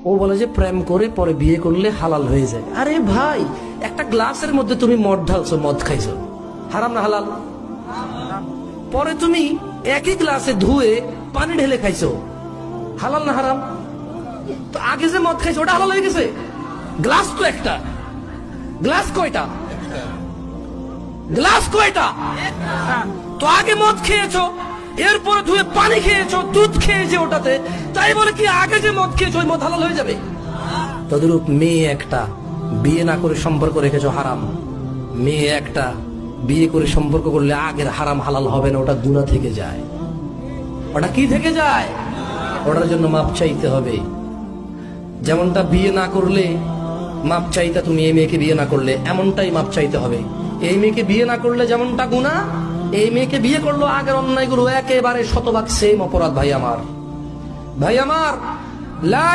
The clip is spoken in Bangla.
ও বলে যে প্রেম করে পরে বিয়ে করলে হালাল হয়ে যায়। আরে ভাই, একটা গ্লাসের মধ্যে তুমি মদ ঢালছো, মদ খাইছো, হারাম না হালাল? পরে তুমি একই গ্লাসে ধুয়ে পানি ঢেলে খাইছো, হালাল না হারাম? তো আগে যে মদ খাইছো ওটা হালাল হয়ে গেছে? গ্লাস তো একটা, গ্লাস কয়টা? গ্লাস কয়টা? তো আগে মদ খেয়েছো, এরপরে ধুয়ে পানি খেয়েছো, দুধ খেয়েছে ওটাতে, তাই বলে কি আগে যে মদ খেয়েছো ওই মদ হালাল হয়ে যাবে? তদরূপ মেয়ে একটা বিয়ে না করে সম্পর্ক রেখেছো, হারাম। মেয়ে একটা বিয়ে করে সম্পর্ক করলে আগের হারাম হালাল হবে না, ওটা গুনাহ থেকে যায়। ওটা কি থেকে যায়? ওটার জন্য মাপ চাইতে হবে। যেমনটা বিয়ে না করলে মাপ চাইতে, তুমি এই মেয়েকে বিয়ে না করলে এমনটাই মাপ চাইতে হবে। এই মেয়েকে বিয়ে না করলে যেমনটা গুনাহ, এই মেয়েকে বিয়ে করলো আগের অন্যায়গুলো একেবারে শতভাগ সেম অপরাধ। ভাই আমার, ভাই আমার, লা